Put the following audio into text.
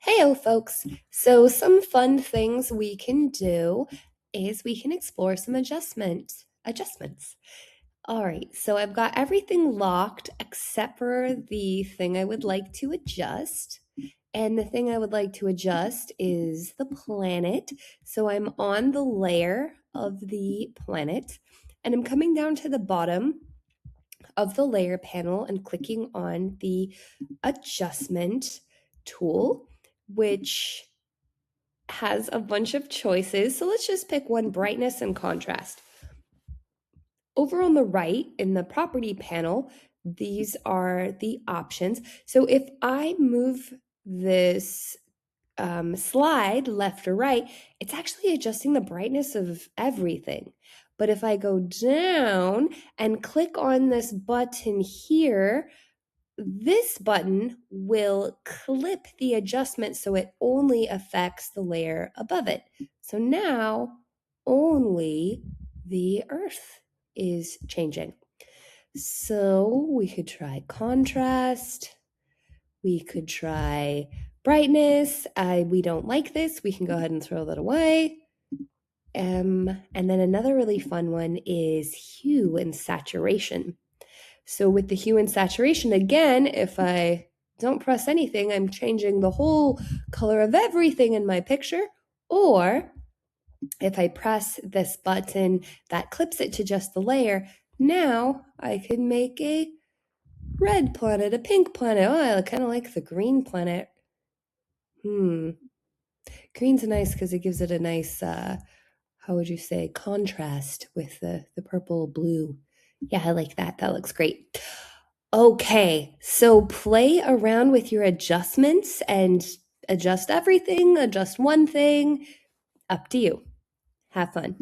Heyo, folks. So some fun things we can do is we can explore some adjustments. All right, so I've got everything locked except for the thing I would like to adjust. And the thing I would like to adjust is the planet. So I'm on the layer of the planet and I'm coming down to the bottom of the layer panel and clicking on the adjustment tool, which has a bunch of choices. So let's just pick one: brightness and contrast. Over on the right in the property panel, these are the options. So if I move this slide left or right, it's actually adjusting the brightness of everything. But if I go down and click on this button here, this button will clip the adjustment so it only affects the layer above it. So now only the Earth is changing. So we could try contrast. We could try brightness. We don't like this. We can go ahead and throw that away. And then another really fun one is hue and saturation. So with the hue and saturation, again, if I don't press anything, I'm changing the whole color of everything in my picture. Or if I press this button that clips it to just the layer, now I can make a red planet, a pink planet. Oh, I kind of like the green planet. Green's nice because it gives it a nice, how would you say, contrast with the purple blue. Yeah, I like that. That looks great. Okay, so play around with your adjustments and adjust everything, adjust one thing. Up to you. Have fun.